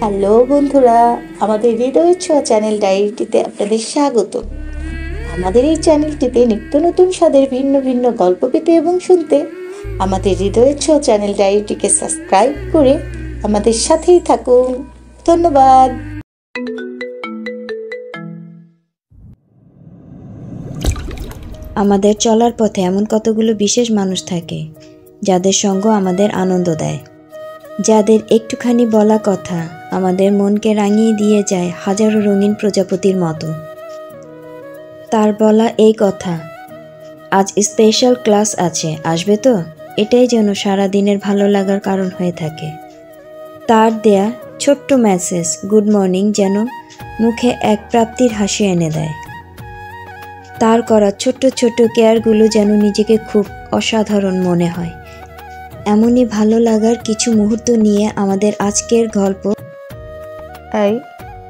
Hello বন্ধুরা, আমাদের হৃদয়ের ছোঁয়া চ্যানেল ডায়েরিটিতে আপনাদের স্বাগত। আমাদের এই চ্যানেলটিতে নিত্য নতুন স্বাদের ভিন্ন ভিন্ন গল্প পেতে এবং শুনতে আমাদের হৃদয়ের ছোঁয়া চ্যানেল ডায়েরিটিকে সাবস্ক্রাইব করে আমাদের সাথেই থাকুন। ধন্যবাদ। আমাদের চলার পথে এমন কতগুলো বিশেষ মানুষ থাকে যাদের সঙ্গ আমাদের আনন্দ দেয়, যাদের একটুখানি বলা কথা আমাদের মনকে রাঙিয়ে দিয়ে যায় হাজারো রঙিন প্রজাপতির মতো। তার বলা এই কথা, আজ স্পেশাল ক্লাস আছে, আসবে তো, এটাই যেন সারা দিনের ভালো লাগার কারণ হয়ে থাকে। তার দেয়া ছোট্ট মেসেজ গুড মর্নিং যেন মুখে এক প্রাপ্তির হাসি এনে দেয়। তার করা ছোট্ট ছোট্ট কেয়ারগুলো যেন নিজেকে খুব অসাধারণ মনে হয়। এমনই ভালো লাগার কিছু মুহূর্ত নিয়ে আমাদের আজকের গল্প। এই,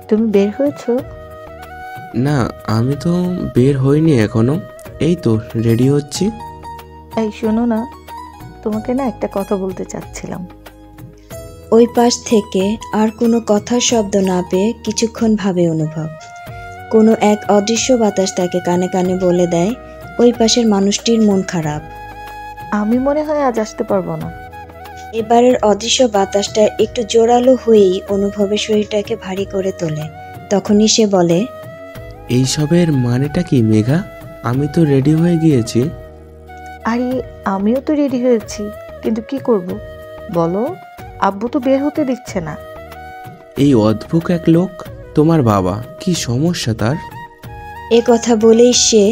তুমি বের হয়েছো? না, আমি তো বের হইনি এখনো, এই তো রেডি হচ্ছি। এই শোনো না, তোমাকে না একটা কথা বলতে চাচ্ছিলাম। ওই পাশ থেকে আর কোনো কথার শব্দ না পেয়ে কিছুক্ষণ ভাবে অনুভব। কোনো এক অদৃশ্য বাতাস তাকে কানে কানে বলে দেয় ওই পাশের মানুষটির মন খারাপ। আমি মনে হয় আজ আসতে পারবো না। এবারের অদৃশ্য বাতাসটা একটু জোরালো হয়েই অনুভবের শরীরটাকে ভারী করে তোলে। তখনই সে বলে, এইসবের মানেটা কি মেঘা? আমি তো রেডি হয়ে গিয়েছি। আরে আমিও তো রেডি হয়েছি, কিন্তু কি করব বলো, আব্বু তো বের হতে দিচ্ছে না। এই অদ্ভুত এক লোক, তোমার বাবা, কি সমস্যা তার? এ কথা বলেই সে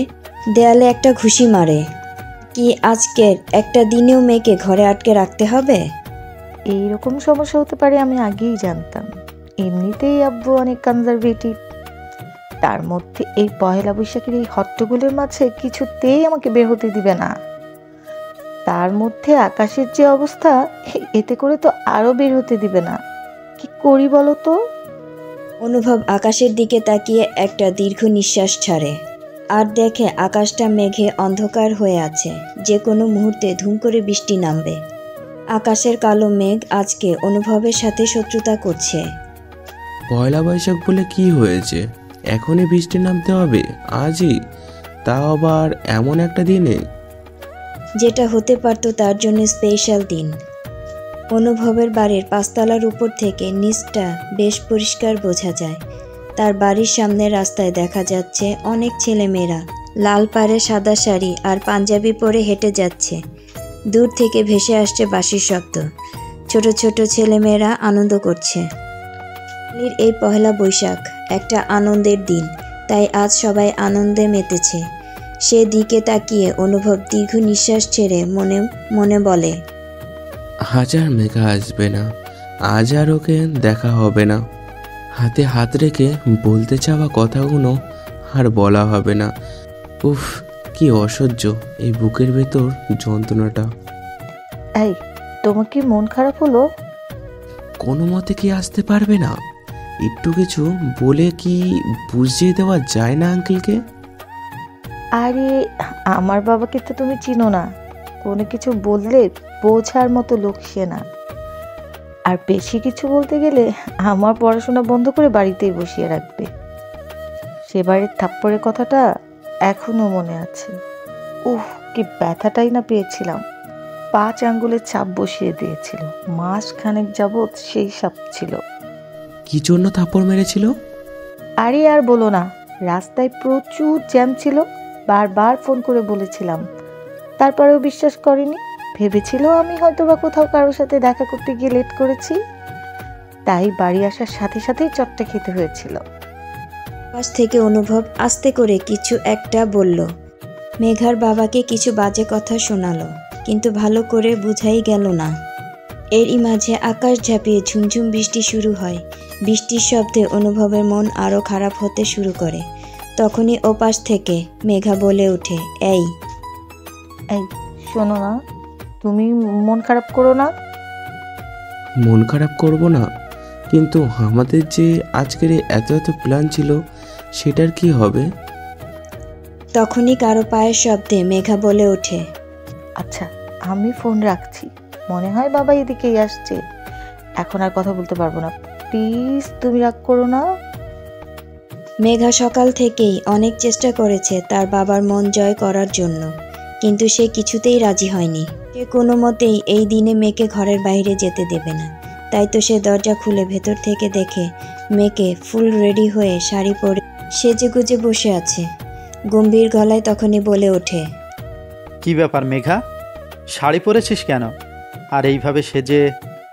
দেয়ালে একটা ঘুষি মারে। কি আজকের একটা দিনেও মেয়েকে ঘরে আটকে রাখতে হবে? এইরকম সমস্যা হতে পারে আমি আগেই জানতাম। এমনিতেই আব্বু অনেক কনজারভেটিভ, তার মধ্যে এই পহেলা বৈশাখের এই হট্টগোলের মাঝে কিছুতেই আমাকে বের হতে দিবে না। তার মধ্যে আকাশের যে অবস্থা, এতে করে তো আরো বের হতে দিবে না। কি করি বলো তো? অনুভব আকাশের দিকে তাকিয়ে একটা দীর্ঘ নিঃশ্বাস ছাড়ে আর দেখে আকাশটা মেঘে অন্ধকার হয়ে আছে, যে কোনো মুহূর্তে ধুম করে বৃষ্টি নামবে। আকাশের কালো মেঘ আজকে অনুভবের সাথে শত্রুতা করছে। পয়লা বৈশাখ বলে কি হয়েছে? এখনই বৃষ্টি নামতে হবে আজই, তাও আবার এমন একটা দিনে? যেটা হতে পারত তার জন্য স্পেশাল দিন। অনুভবের বাড়ির পাঁচতলার উপর থেকে নিচটা বেশ পরিষ্কার বোঝা যায়। তার বাড়ির সামনের রাস্তায় দেখা যাচ্ছে অনেক ছেলেমেয়েরা লাল পাড়ে সাদা শাড়ি আর পাঞ্জাবি পরে হেঁটে যাচ্ছে। দূর থেকে ভেসে আসছে বাঁশির শব্দ। ছোট ছোট ছেলেমেয়েরা আনন্দ করছে। এই পহেলা বৈশাখ একটা আনন্দের দিন, তাই আজ সবাই আনন্দে মেতেছে। সে দিকে তাকিয়ে অনুভব দীর্ঘ নিঃশ্বাস ছেড়ে মনে মনে বলে, হাজার মেঘা আসবে না, আজ আর ওকে দেখা হবে না। হাতে হাত রেখে বলতে চাওয়া কথাগুলো আর বলা হবে না। উফ, কি অসহ্য এই বুকের ভেতর যন্ত্রণাটা। এই, তোমার কি মন খারাপ হলো? কোনো মতে কি আসতে পারবে না? একটু কিছু বলে কি বুঝিয়ে দেওয়া যায় না আঙ্কেলকে? আরে আমার বাবাকে তো তুমি চিনো না, কোনো কিছু বললে বোঝার মতো লোক সে না। আর বেশি কিছু বলতে গেলে আমার পড়াশোনা বন্ধ করে বাড়িতেই বসিয়ে রাখবে। সেবারের থাপ্পড়ের কথাটা এখনো মনে আছে। উহ, কি ব্যথাটাই না পেয়েছিলাম। 5 আঙ্গুলের ছাপ বসিয়ে দিয়েছিল, মাস খানেক যাবৎ সেই সাপ ছিল। কি জন্য থাপ্পড় মেরেছিল? আরে আর বলো না, রাস্তায় প্রচুর জ্যাম ছিল, বারবার ফোন করে বলেছিলাম, তারপরেও বিশ্বাস করেনি। ভেবেছিল আমি হয়তো বা কোথাও কারোর সাথে দেখা করতে গিয়ে লেট করেছি, তাই বাড়ি আসার সাথে সাথেই চটটা খেতে হয়েছিল। পাশ থেকে অনুভব আস্তে করে কিছু একটা বলল। মেঘার বাবাকে কিছু বাজে কথা শোনালো, কিন্তু ভালো করে বুঝাই গেল না। এরই মাঝে আকাশ ঝাঁপিয়ে ঝুমঝুম বৃষ্টি শুরু হয়। বৃষ্টির শব্দে অনুভবের মন আরও খারাপ হতে শুরু করে। তখনই ওপাশ থেকে মেঘা বলে ওঠে, এই এই শোনো না, তুমি মন খারাপ করো না। মন খারাপ করব না, কিন্তু আমাদের যে আজকের এত এত প্ল্যান ছিল সেটার কি হবে? তখনই কারো পায়ের শব্দে মেঘা বলে ওঠে, আচ্ছা আমি ফোন রাখছি, মনে হয় বাবা এদিকেই আসছে, এখন আর কথা বলতে পারবো না, প্লিজ তুমি রাগ করো না। মেঘা সকাল থেকেই অনেক চেষ্টা করেছে তার বাবার মন জয় করার জন্য, কিন্তু সে কিছুতেই রাজি হয়নি। সে কোনো মতেই এই দিনে মেয়েকে ঘরের বাইরে যেতে দেবে না। তাই তো সে দরজা খুলে ভেতর থেকে দেখে মেয়েকে ফুল রেডি হয়ে শাড়ি পরে সেজেগুজে বসে আছে। গম্ভীর গলায় তখনই বলে ওঠে, কি ব্যাপার মেঘা, শাড়ি পরেছিস কেন? আর এইভাবে সেজে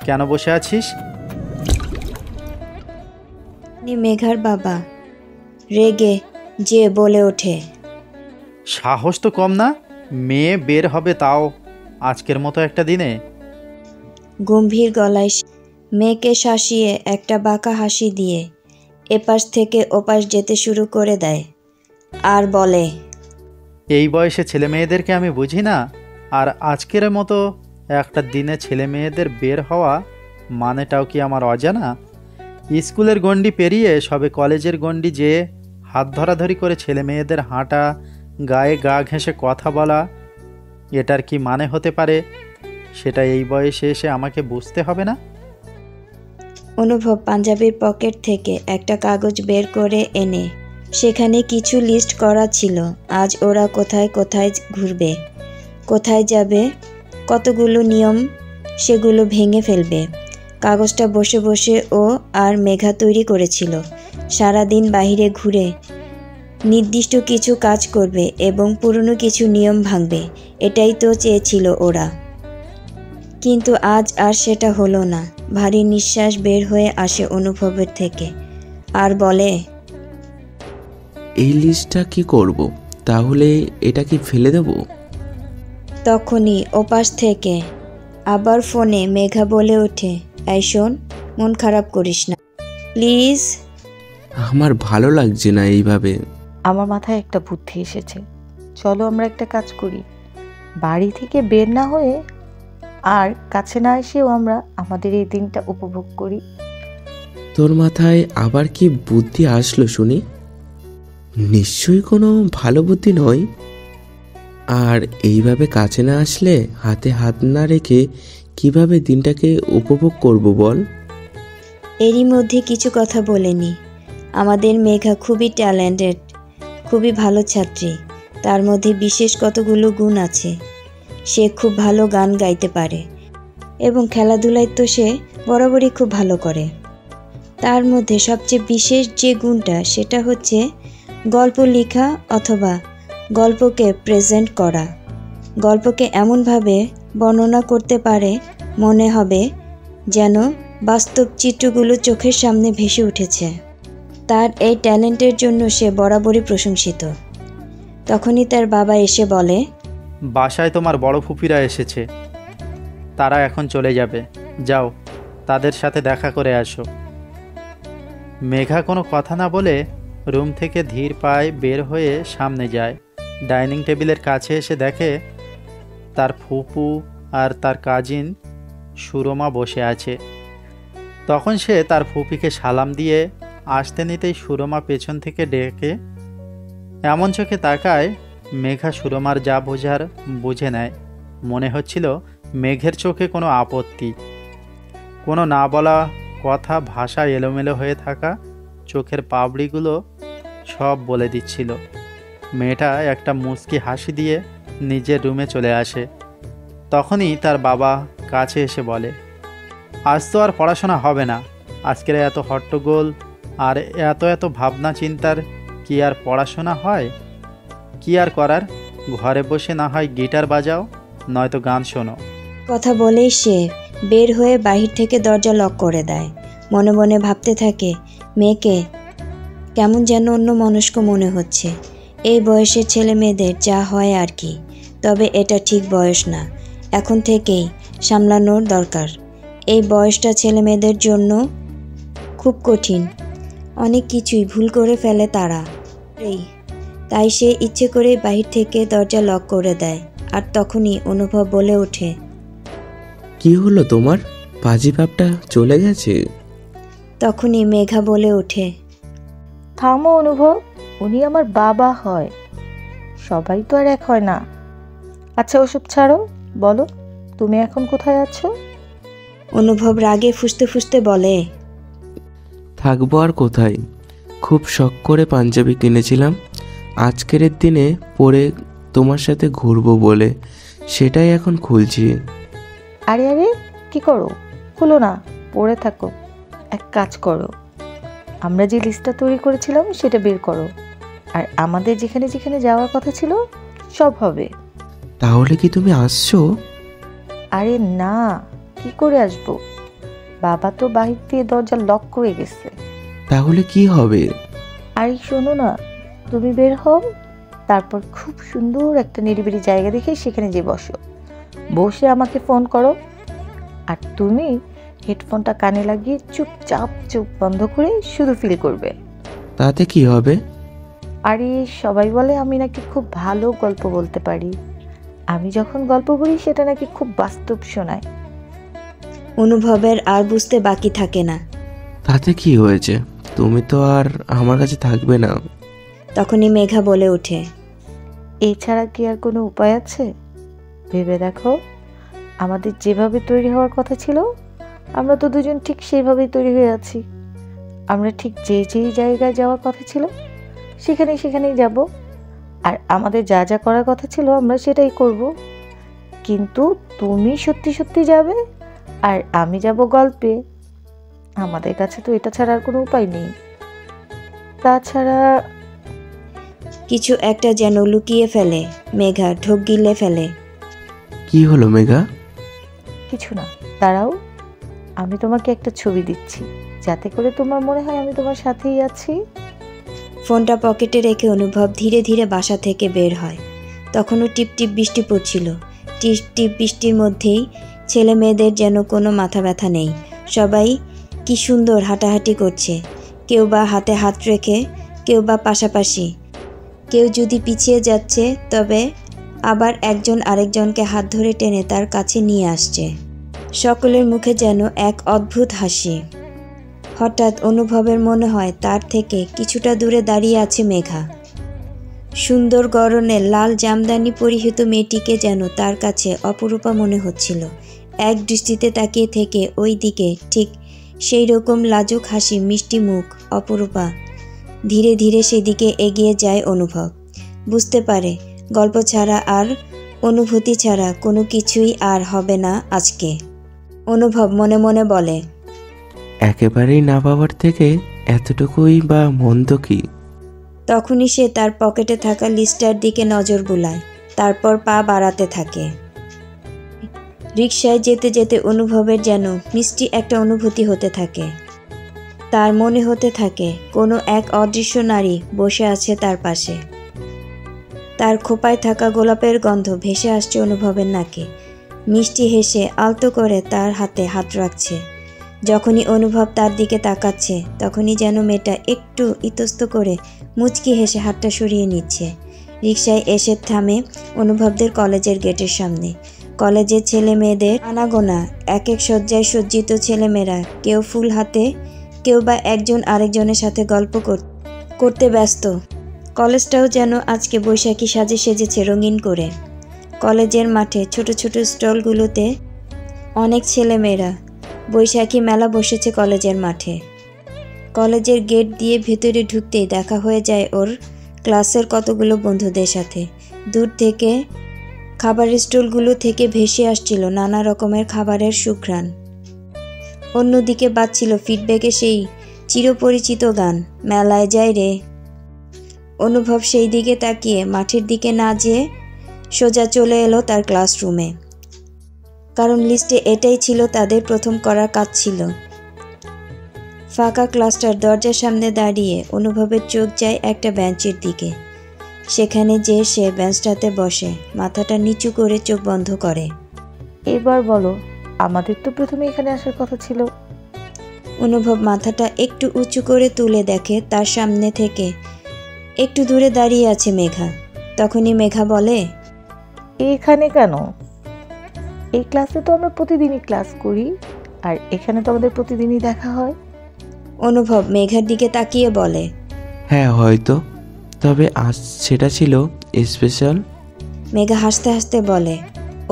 কেন বসে আছিস? মেঘার বাবা রেগে যে বলে ওঠে, সাহস তো কম না, মেয়ে বের হবে তাও আজকের মতো একটা দিনে। গম্ভীর গলায় মেয়েকে শাসিয়ে একটা বাঁকা হাসি দিয়ে এপাশ থেকে ওপাশ যেতে শুরু করে দেয় আর বলে, এই বয়সে ছেলে মেয়েদেরকে আমি বুঝি না, আর আজকের মতো একটা দিনে ছেলে মেয়েদের বের হওয়া মানেটাও কি আমার অজানা? স্কুলের গণ্ডি পেরিয়ে সবে কলেজের গণ্ডি যেয়ে হাত ধরাধরি করে ছেলে মেয়েদের হাঁটা, গায়ে গা ঘেঁষে কথা বলা, এটার কি মানে হতে পারে সেটা এই বয়সে এসে আমাকে বুঝতে হবে না? অনুভব পাঞ্জাবির পকেট থেকে একটা কাগজ বের করে এনে সেখানে কিছু লিস্ট করা ছিল। আজ ওরা কোথায় কোথায় ঘুরবে, কোথায় যাবে, কতগুলো নিয়ম সেগুলো ভেঙে ফেলবে। কাগজটা বসে বসে ও আর মেঘা তৈরি করেছিল। সারাদিন বাইরে ঘুরে নির্দিষ্ট কিছু কাজ করবে এবং পুরনো কিছু নিয়ম ভাঙবে, এটাই তো চেয়েছিল ওরা। কিন্তু আজ আর সেটা হলো না। ভারী নিঃশ্বাস বের হয়ে আসে অনুভবের থেকে আর বলে, এই লিস্টটা কি করব? তাহলে এটা কি ফেলে দেব? তখনই ওপাশ থেকে আবার ফোনে মেঘা বলে ওঠে, এই শোন, মন খারাপ করিস না প্লিজ। আমার ভালো লাগছে না এইভাবে। আমার মাথায় একটা বুদ্ধি এসেছে, চলো আমরা একটা কাজ করি, বাড়ি থেকে বের না হয়ে আর কাছে না এসেও আমরা আমাদের এই দিনটা উপভোগ করি। তোর মাথায় আবার কি বুদ্ধি আসলো শুনি? নিশ্চয়ই কোনো ভালো বুদ্ধি নয়। আর এইভাবে কাছে না আসলে, হাতে হাত না রেখে কিভাবে দিনটাকে উপভোগ করব বল? এরই মধ্যে কিছু কথা বলেনি। আমাদের মেঘা খুবই ট্যালেন্টেড, খুবই ভালো ছাত্রী। তার মধ্যে বিশেষ কতগুলো গুণ আছে। সে খুব ভালো গান গাইতে পারে এবং খেলাধুলায় তো সে বরাবরই খুব ভালো করে। তার মধ্যে সবচেয়ে বিশেষ যে গুণটা সেটা হচ্ছে গল্প লেখা অথবা গল্পকে প্রেজেন্ট করা। গল্পকে এমনভাবে বর্ণনা করতে পারে মনে হবে যেন বাস্তব চিত্রগুলো চোখের সামনে ভেসে উঠেছে। তার এই ট্যালেন্টের জন্য সে বরাবরই প্রশংসিত। তখনই তার বাবা এসে বলে, বাসায় তোমার বড় ফুপিরা এসেছে, তারা এখন চলে যাবে, যাও তাদের সাথে দেখা করে আসো। মেঘা কোনো কথা না বলে রুম থেকে ধীর পায়ে বের হয়ে সামনে যায়। ডাইনিং টেবিলের কাছে এসে দেখে তার ফুপু আর তার কাজিন সুরমা বসে আছে। তখন সে তার ফুপিকে সালাম দিয়ে আসতে নিতেই সুরমা পেছন থেকে ডেকে এমন চোখে তাকায়, মেঘা সুরমার যা বোঝার বুঝে নেয়। মনে হচ্ছিল মেঘের চোখে কোনো আপত্তি, কোনো না বলা কথা, ভাষা এলোমেলো হয়ে থাকা চোখের পাবড়িগুলো সব বলে দিচ্ছিল। মেয়েটা একটা মুচকি হাসি দিয়ে নিজের রুমে চলে আসে। তখনই তার বাবা কাছে এসে বলে, আজ তো আর পড়াশোনা হবে না, আজকের এত হট্টগোল আর এত এত ভাবনা চিন্তার কি আর পড়াশোনা হয়? কি আর করার, ঘরে বসে না হয় গিটার বাজাও, নয়তো গান শোনো। কথা বলেই সে বের হয়ে বাহির থেকে দরজা লক করে দেয়। মনে মনে ভাবতে থাকে, মেয়েকে কেমন যেন অন্য মনস্ক মনে হচ্ছে। এই বয়সের ছেলে মেয়েদের যা হয় আর কি, তবে এটা ঠিক বয়স না, এখন থেকেই সামলানোর দরকার। এই বয়সটা ছেলে মেয়েদের জন্য খুব কঠিন, অনেক কিছুই ভুল করে ফেলে তারা। তাই সে ইচ্ছে করে বাহির থেকে দরজা লক করে দেয়। আর তখনই অনুভব বলে ওঠে, কি হলো তোমার? পাজি ভাবটা চলে গেছে? তখনই মেঘা বলে ওঠে, থামো অনুভব, উনি আমার বাবা হয়, সবাই তো আর এক হয় না। আচ্ছা ওসব ছাড়ো, বলো তুমি এখন কোথায় আছো? অনুভব রাগে ফুঁসতে ফুঁসতে বলে, থাকবো আর কোথায়? খুব শখ করে পাঞ্জাবি কিনেছিলাম আজকের দিনে পরে তোমার সাথে ঘুরবো বলে, সেটাই এখন খুলছি। আরে আরে, কি করো? খুলো না, পড়ে থাকো। এক কাজ করো, আমরা যে লিস্টটা তৈরি করেছিলাম সেটা বের করো, আর আমাদের যেখানে যেখানে যাওয়ার কথা ছিল সব হবে। তাহলে কি তুমি আসছো? আরে না, কি করে আসবো? বাবা তো বাহির দিয়ে দরজা লক করে গেছে। তাহলে কি হবে? আরে শোনো না, তুমি বের হও, তারপর খুব সুন্দর একটা নিরিবিলি জায়গা দেখে সেখানে যে বসো, বসে আমাকে ফোন করো, আর তুমি হেডফোনটা কানে লাগিয়ে চুপচাপ চোখ বন্ধ করে শুধু ফিল করবে। তাতে কি হবে? আরে সবাই বলে আমি নাকি খুব ভালো গল্প বলতে পারি। আমি যখন গল্প বলি সেটা নাকি খুব বাস্তব শোনায়। অনুভবের আর বুঝতে বাকি থাকে না। তাতে কি হয়েছে? তুমি তো আর আমার কাছে থাকবে না। তখনই মেঘা বলে ওঠে, এছাড়া কি আর কোনো উপায় আছে? ভেবে দেখো, আমাদের যেভাবে তৈরি হওয়ার কথা ছিল আমরা তো দুজন ঠিক সেইভাবেই তৈরি হয়ে আছি। আমরা ঠিক যে যেই জায়গায় যাওয়ার কথা ছিল সেখানেই যাব, আর আমাদের যা যা করার কথা ছিল আমরা সেটাই করব। কিন্তু তুমি সত্যি সত্যি যাবে আর আমি যাব গল্পে। আমাদের কাছে তো এটা ছাড়া আর কোনো উপায় নেই। তাছাড়া কিছু একটা যেন লুকিয়ে ফেলে মেঘা, ঢোক গিলে ফেলে। কি হলো মেঘা? কিছু না, দাঁড়াও, আমি তোমাকে একটা ছবি দিচ্ছি, যাতে করে তোমার মনে হয় আমি তোমার সাথেই আছি। ফোনটা পকেটে রেখে অনুভব ধীরে ধীরে বাসা থেকে বের হয়। তখনও টিপটিপ বৃষ্টি পড়ছিল। টিপ টিপ বৃষ্টির মধ্যেই ছেলে মেয়েদের যেন কোনো মাথা ব্যথা নেই। সবাই কি সুন্দর হাঁটাহাঁটি করছে, কেউ বা হাতে হাত রেখে, কেউ বা পাশাপাশি, কেউ যদি পিছিয়ে যাচ্ছে তবে আবার একজন আরেকজনকে হাত ধরে টেনে তার কাছে নিয়ে আসছে। সকলের মুখে যেন এক অদ্ভুত হাসি। হঠাৎ অনুভবের মনে হয় তার থেকে কিছুটা দূরে দাঁড়িয়ে আছে মেঘা। সুন্দর গড়নের লাল জামদানি পরিহিত মেয়েটিকে যেন তার কাছে অপরূপা মনে হচ্ছিল। এক দৃষ্টিতে তাকিয়ে থেকে ওই দিকে ঠিক সেই রকম লাজুক হাসি, মিষ্টি মুখ, অপরূপা। ধীরে ধীরে সেদিকে এগিয়ে যায় অনুভব। বুঝতে পারে গল্প ছাড়া আর অনুভূতি ছাড়া কোনো কিছুই আর হবে না আজকে। অনুভব মনে মনে বলে, একেবারেই না পাওয়ার থেকে এতটুকুই বা মন্দ কি? তখনই সে তার পকেটে থাকা লিস্টটার দিকে নজর বুলায়, তারপর পা বাড়াতে থাকে। রিকশায় যেতে যেতে অনুভবের যেন মিষ্টি একটা অনুভূতি হতে থাকে। তার মনে হতে থাকে কোনো এক অদৃশ্য নারী বসে আছে তার পাশে। তার খোপায় থাকা গোলাপের গন্ধ ভেসে আসছে অনুভবের নাকে। মিষ্টি হেসে আলতো করে তার হাতে হাত রাখছে। যখনই অনুভব তার দিকে তাকাচ্ছে তখনই যেন মেয়েটা একটু ইতস্ত করে মুচকি হেসে হাতটা সরিয়ে নিচ্ছে। রিকশায় এসে থামে অনুভবদের কলেজের গেটের সামনে। কলেজের ছেলে মেয়েদের আনাগোনা, এক এক শয্যায় সজ্জিত ছেলেমেয়েরা, কেউ ফুল হাতে, কেউ বা একজন আরেকজনের সাথে গল্প করতে ব্যস্ত। কলেজটাও যেন আজকে বৈশাখী সাজে সেজেছে রঙিন করে। কলেজের মাঠে ছোট ছোট স্টলগুলোতে অনেক ছেলেমেয়েরা। বৈশাখী মেলা বসেছে কলেজের মাঠে। কলেজের গেট দিয়ে ভেতরে ঢুকতেই দেখা হয়ে যায় ওর ক্লাসের কতগুলো বন্ধুদের সাথে। দূর থেকে খাবারের স্টলগুলো থেকে ভেসে আসছিল নানা রকমের খাবারের সুঘ্রাণ। অন্যদিকে বাজছিল ফিডব্যাকে সেই চিরপরিচিত গান, মেলায় যায় রে। অনুভব সেই দিকে তাকিয়ে মাঠের দিকে না যেয়ে সোজা চলে এলো তার ক্লাসরুমে। কারণ লিস্টে এটাই ছিল তাদের প্রথম করার কাজ ছিল। ফাঁকা ক্লাসটার দরজার সামনে দাঁড়িয়ে অনুভবের চোখ যায় একটা বেঞ্চের দিকে। সেখানে যে সে বেঞ্চটাতে বসে মাথাটা নিচু করে চোখ বন্ধ করে। এবার বলো, আমাদের তো প্রথমে এখানে আসার কথা ছিল। অনুভব মাথাটা একটু উঁচু করে তুলে দেখে তার সামনে থেকে একটু দূরে দাঁড়িয়ে আছে মেঘা। তখনই মেঘা বলে, এখানে কেন? এই ক্লাসে তো আমরা প্রতিদিনই ক্লাস করি, আর এখানে তো আমাদের প্রতিদিনই দেখা হয়। অনুভব মেঘার দিকে তাকিয়ে বলে, হ্যাঁ হয়তো, তবে আজ সেটা ছিল স্পেশাল। মেঘা হাসতে হাসতে বলে,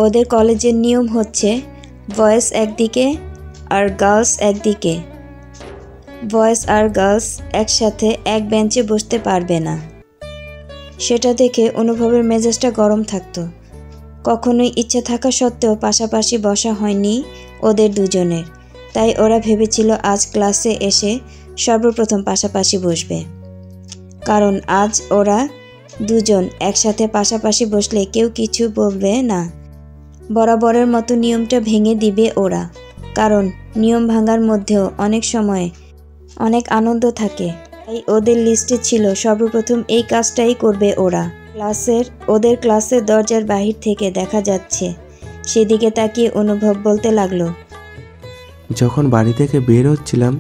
ওদের কলেজের নিয়ম হচ্ছে বয়েজ একদিকে আর গার্লস একদিকে। বয়েজ আর গার্লস একসাথে এক বেঞ্চে বসতে পারবে না। সেটা দেখে অনুভবের মেজাজটা গরম থাকতো। কখনোই ইচ্ছা থাকা সত্ত্বেও পাশাপাশি বসা হয়নি ওদের দুজনের, তাই ওরা ভেবেছিল আজ ক্লাসে এসে সর্বপ্রথম পাশাপাশি বসবে। কারণ আজ ওরা দুজন একসাথে পাশাপাশি বসলে কেউ কিছু বলবে না। বরাবরের মতো নিয়মটা ভেঙে দিবে ওরা, কারণ নিয়ম ভাঙার মধ্যেও অনেক সময় অনেক আনন্দ থাকে। তাই ওদের লিস্টে ছিল সর্বপ্রথম এই কাজটাই করবে ওরা। ওদের ক্লাসের দরজার বাহির থেকে দেখা যাচ্ছে, সেদিকে তাকিয়ে অনুভব বলতে লাগলো, যখন বাড়ি থেকে বের হচ্ছিলাম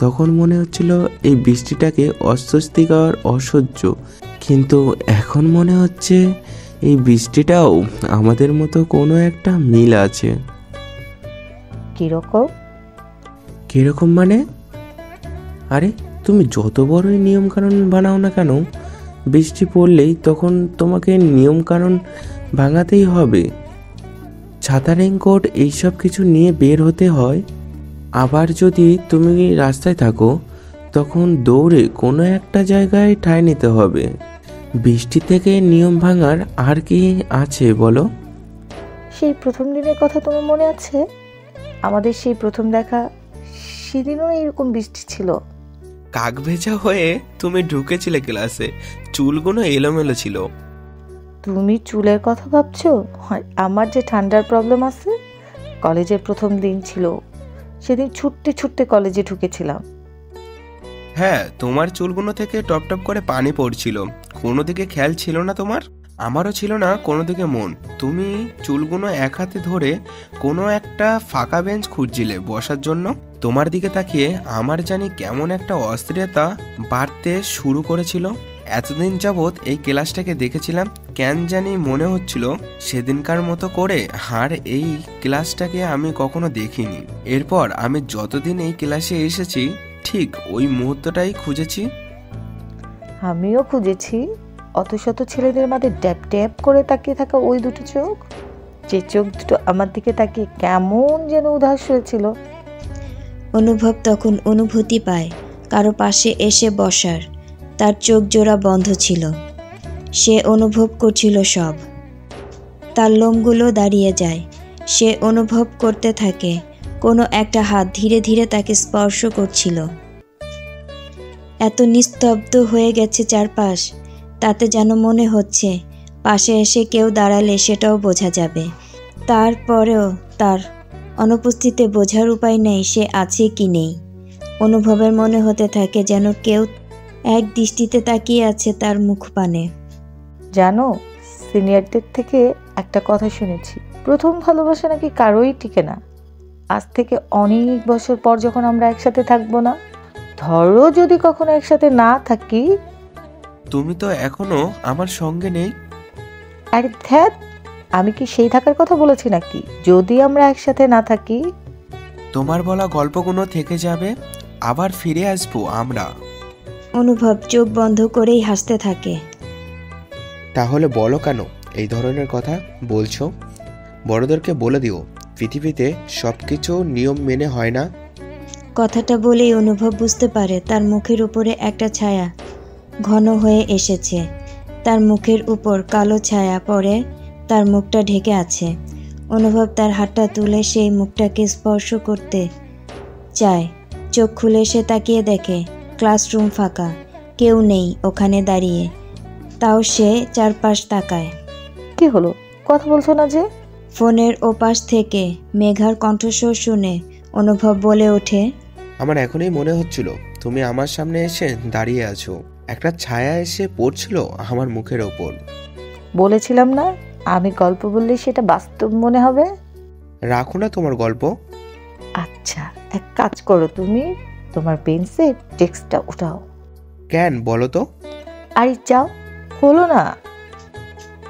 তখন মনে হচ্ছিল এই বৃষ্টিটাকে অস্বস্তিকর, অসহ্য, কিন্তু এখন মনে হচ্ছে এই বৃষ্টিটাও আমাদের মতো কোনো একটা মিল আছে। কিরকম? কিরকম মানে? আরে তুমি যত বড়ই নিয়মকানুন বানাও না কেন, বৃষ্টি পড়লেই তখন তোমাকে নিয়মকানুন ভাঙাতেই হবে। ছাতা, রেইনকোট এইসব কিছু নিয়ে বের হতে হয়। আবার যদি তুমি রাস্তায় থাকো তখন দৌড়ে কোনো একটা জায়গায় ঠাঁই নিতে হবে। বৃষ্টি থেকে নিয়ম ভাঙার আর কি আছে বলো? সেই প্রথম দিনের কথা তোমার মনে আছে? আমাদের সেই প্রথম দেখা, সেদিনও এরকম বৃষ্টি ছিল। কাক ভেজা হয়ে তুমি ঢুকেছিলে ক্লাসে, চুলগুলো এলোমেলো ছিল। তুমি চুলের কথা ভাবছো? আমার যে ঠান্ডার প্রবলেম আছে। কলেজের প্রথম দিন ছিল, সেদিন ছুটতে ছুটতে কলেজে ঢুকেছিলাম। হ্যাঁ, তোমার চুলগুলো থেকে টপ টপ করে পানি পড়ছিল, কোনো দিকে খেয়াল ছিল না তোমার। আমারও ছিল না কোনো দিকে মন। তুমি চুলগুলো এক হাতে ধরে কোনো একটা ফাঁকা বেঞ্চ খুঁজছিলে বসার জন্য। তোমার দিকে তাকিয়ে আমার জানি কেমন একটা অস্থিরতা বাড়তে শুরু করেছিল। এতদিন যাবৎ এই ক্লাসটাকে দেখেছিলাম, কেন জানি মনে হচ্ছিল সেদিনকার মতো করে আর এই ক্লাসটাকে আমি কখনো দেখিনি। এরপর আমি যতদিন এই ক্লাসে এসেছি ঠিক ওই মুহূর্তটাই খুঁজেছি। আমিও খুঁজেছি। অত শত ছেলেদের মাঝে ড্যাপ ড্যাপ করে তাকিয়ে থাকা ওই দুটো চোখ, যে চোখ দুটো আমার দিকে তাকিয়ে কেমন যেন উদাস হয়েছিল। অনুভব তখন অনুভূতি পায় কারো পাশে এসে বসার। তার চোখ জোড়া বন্ধ ছিল, সে অনুভব করছিল সব। তার লোমগুলো দাঁড়িয়ে যায়, সে অনুভব করতে থাকে কোনো একটা হাত ধীরে ধীরে তাকে স্পর্শ করছিল। এত নিস্তব্ধ হয়ে গেছে চারপাশ, তাতে যেন মনে হচ্ছে পাশে এসে কেউ দাঁড়ালে সেটাও বোঝা যাবে। তারপরেও তার অনুপস্থিতিতে বোঝার উপায় নেই সে আছে কি নেই। অনুভবের মনে হতে থাকে যেন কেউ এক দৃষ্টিতে তাকিয়ে আছে তার মুখপানে। জানো, সিনিয়রদের থেকে একটা কথা শুনেছি, প্রথম ভালোবাসা নাকি কারোই টিকে না। আজ থেকে অনেক বছর পর যখন আমরা একসাথে থাকবো না, ধরো যদি কখনো একসাথে না থাকি। তুমি তো এখনো আমার সঙ্গে নেই। আরে ধ্যাত, আমি কি সেই থাকার কথা বলেছি নাকি? যদি আমরা একসাথে না থাকি, তোমার বলা গল্পগুলো থেকে যাবে, আবার ফিরে আসবো আমরা। অনুভব চোখ বন্ধ করেই হাসতে থাকে। তাহলে বলো কেন এই ধরনের কথা বলছো? বড়দেরকে বলে দিও পৃথিবীতে সবকিছু নিয়ম মেনে হয় না। কথাটা বলেই অনুভব বুঝতে পারে তার মুখের উপরে একটা ছায়া ঘন হয়ে এসেছে। তার মুখের উপর কালো ছায়া পড়ে তার মুখটা ঢেকে আছে। অনুভব তার হাতটা তুলে সেই মুখটাকে স্পর্শ করতে চায়। চোখ খুলে সে তাকিয়ে দেখে ক্লাসরুম ফাঁকা, কেউ নেই ওখানে দাঁড়িয়ে। তাও সে চারপাশ তাকায়। কি হলো, কথা বলছো না যে? ফোনের ওপাশ থেকে মেঘার কণ্ঠস্বর শুনে অনুভব বলে ওঠে, আমার এখনই মনে হচ্ছিল তুমি আমার সামনে এসে দাঁড়িয়ে আছো, একটা ছায়া এসে পড়ছিল আমার মুখের ওপর। বলেছিলাম না, আমি গল্প বললে সেটা বাস্তব মনে হবে। রাখো না তোমার গল্প। আচ্ছা, এক কাজ করো, তুমি তোমার বেঞ্চে ডেস্কটা উঠাও। কেন বলো তো? আরে যাও, হলো না।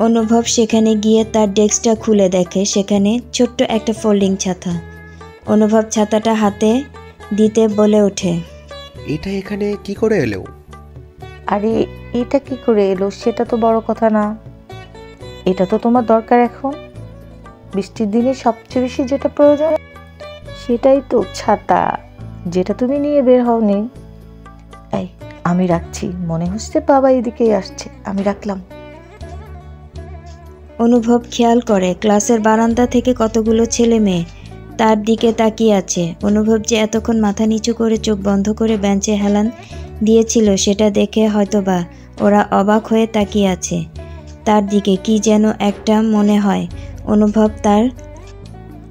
অনুভব সেখানে গিয়ে তার ডেস্কটা খুলে দেখে সেখানে ছোট্ট একটা ফোল্ডিং ছাতা। অনুভব ছাতাটা হাতে দিতে বলে ওঠে, এটা এখানে কি করে এলো? আরে এটা কি করে এলো সেটা তো বড় কথা না, এটা তো তোমার দরকার এখন। বৃষ্টির দিনে সবচেয়ে বেশি যেটা প্রয়োজন সেটাই তো ছাতা। যেটা তুমি নিয়ে বের হওনি। এই, আমি রাখছি, মনে হচ্ছে বাবা এদিকেই আসছে, আমি রাখলাম। অনুভব খেয়াল করে ক্লাসের বারান্দা থেকে কতগুলো ছেলে মেয়ে তার দিকে তাকিয়ে আছে। অনুভব যে এতক্ষণ মাথা নিচু করে চোখ বন্ধ করে বেঞ্চে হেলান দিয়েছিল সেটা দেখে হয়তোবা ওরা অবাক হয়ে তাকিয়ে আছে তার দিকে। কি যেন একটা মনে হয় অনুভব তার,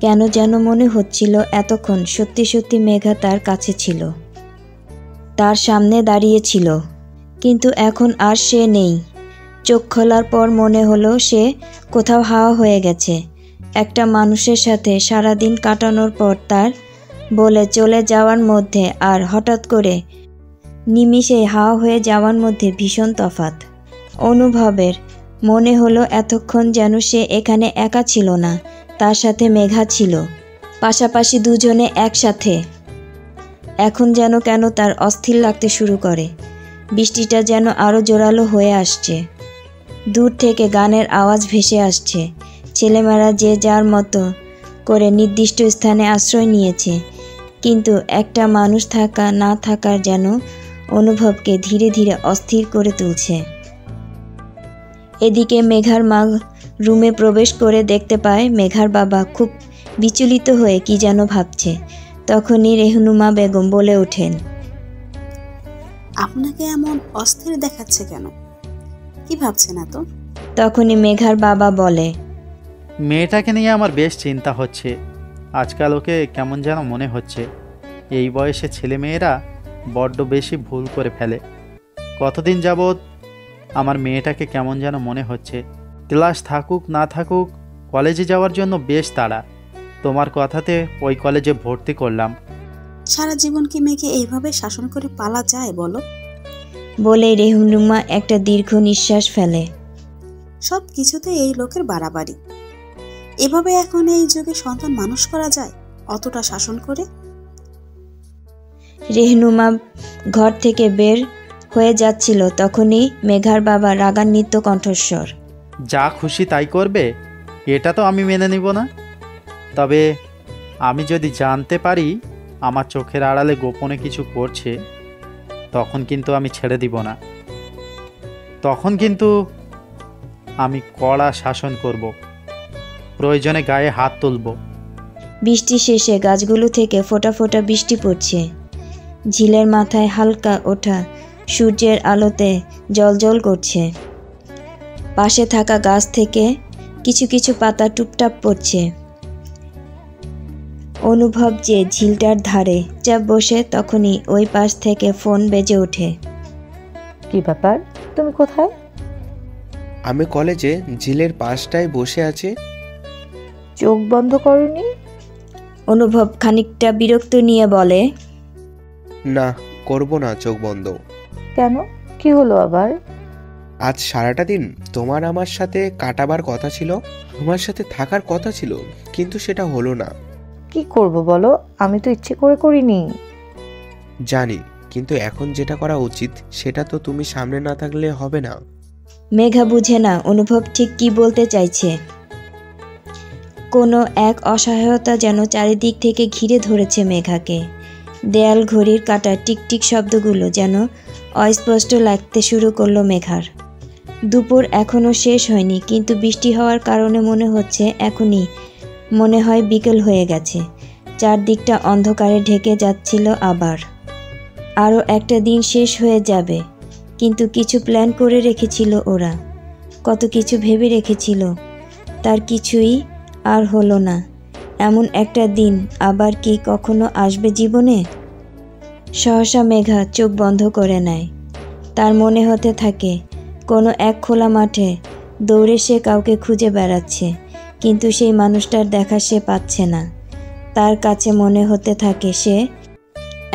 কেন যেন মনে হচ্ছিল এতক্ষণ সত্যি সত্যি মেঘা তার কাছে ছিল, তার সামনে দাঁড়িয়ে ছিল, কিন্তু এখন আর সে নেই। চোখ খোলার পর মনে হলো সে কোথাও হাওয়া হয়ে গেছে। একটা মানুষের সাথে সারাদিন কাটানোর পর তার বলে চলে যাওয়ার মধ্যে আর হঠাৎ করে নিমিষে হাওয়া হয়ে যাওয়ার মধ্যে ভীষণ তফাৎ। অনুভবের মনে হলো এতক্ষণ যেন সে এখানে একা ছিল না, তার সাথে মেঘা ছিল, পাশাপাশি দুজনে একসাথে। এখন যেন কেন তার অস্থির লাগতে শুরু করে। বৃষ্টিটা যেন আরও জোরালো হয়ে আসছে। দূর থেকে গানের আওয়াজ ভেসে আসছে। ছেলেমেয়েরা যে যার মতো করে নির্দিষ্ট স্থানে আশ্রয় নিয়েছে, কিন্তু একটা মানুষ থাকা না থাকার যেন অনুভবকে ধীরে ধীরে অস্থির করে তুলছে। এদিকে মেঘার মা রুমে প্রবেশ করে দেখতে পায় মেঘার বাবা খুব বিচলিত হয়ে কি যেন ভাবছে। তখনই রেহনুমা বেগম বলে ওঠেন, আপনাকে এমন অস্থির দেখাচ্ছে কেন? কি ভাবছেন এত? তখনই মেঘার বাবা বলে, মেয়েটাকে নিয়ে আমার বেশ চিন্তা হচ্ছে। আজকাল ওকে কেমন যেন মনে হচ্ছে। এই বয়সে ছেলেমেয়েরা বড্ড বেশি ভুল করে ফেলে। কতদিন যাবৎ আমার মেয়েটাকে কেমন যেন মনে হচ্ছে। ক্লাস থাকুক না থাকুক কলেজে যাওয়ার জন্য বেশ তাড়া। তোমার কথাতে ওই কলেজে ভর্তি করলাম। সারা জীবন কি মেয়েকে এইভাবে শাসন করে পালা যায় বলো? বলে রেহনুমা একটা দীর্ঘ নিঃশ্বাস ফেলে। সব কিছুতে এই লোকের বাড়াবাড়ি। এভাবে এখন এই যুগে সন্তান মানুষ করা যায় অতটা শাসন করে? রেহনুমা ঘর থেকে বের হয়ে যাচ্ছিল, তখনই মেঘার বাবা রাগান্বিত কণ্ঠস্বর, যা খুশি তাই করবে, এটা তো আমি মেনে নিব না। তবে আমি যদি জানতে পারি আমার চোখের আড়ালে গোপনে কিছু করছে, তখন কিন্তু আমি ছেড়ে দিব না। তখন কিন্তু আমি কড়া শাসন করব, প্রয়োজনে গায়ে হাত তুলব। বৃষ্টি শেষে গাছগুলো থেকে ফোঁটা ফোঁটা বৃষ্টি পড়ছে। ঝিলের মাথায় হালকা ওঠা সূর্যের আলোতে জ্বলজ্বল করছে। পাশে থাকা গাছ থেকে কিছু কিছু পাতা টুপটাপ পড়ছে। অনুভব যে ঝিলটার ধারে চাপ বসে, তখনই ওই পাশ থেকে ফোন বেজে ওঠে। কি ব্যাপার, তুমি কোথায়? আমি কলেজে ঝিলের পাশটায় বসে আছি। চোখ বন্ধ করনি? অনুভব খানিকটা বিরক্ত নিয়ে বলে, না, করব না চোখ বন্ধ। কেন, কি হলো আবার? আজ সারাটা দিন তোমার আমার সাথে কাটাবার কথা ছিল, আমার সাথে থাকার কথা ছিল, কিন্তু সেটা হলো না। কি করব বলো, আমি তো ইচ্ছে করে করিনি। জানি, কিন্তু এখন যেটা করা উচিত সেটা তো তুমি সামনে না থাকলে হবে না। মেঘা বুঝে না অনুভব ঠিক কি বলতে চাইছে। কোনো এক অসহায়তা যেন চারিদিক থেকে ঘিরে ধরেছে মেঘাকে। দেয়াল ঘড়ির কাঁটার টিকটিক শব্দগুলো যেন অস্পষ্ট লাগতে শুরু করলো মেঘার। দুপুর এখনও শেষ হয়নি, কিন্তু বৃষ্টি হওয়ার কারণে মনে হচ্ছে এখনই মনে হয় বিকেল হয়ে গেছে। চারদিকটা অন্ধকারে ঢেকে যাচ্ছিল। আরও একটা দিন শেষ হয়ে যাবে, কিন্তু কিছু প্ল্যান করে রেখেছিল ওরা, কত কিছু ভেবে রেখেছিল, তার কিছুই আর হলো না। এমন একটা দিন আবার কি কখনো আসবে জীবনে? সহসা মেঘা চোখ বন্ধ করে নেয়। তার মনে হতে থাকে কোনো এক খোলা মাঠে দৌড়ে সে কাউকে খুঁজে বেড়াচ্ছে, কিন্তু সেই মানুষটার দেখা সে পাচ্ছে না। তার কাছে মনে হতে থাকে সে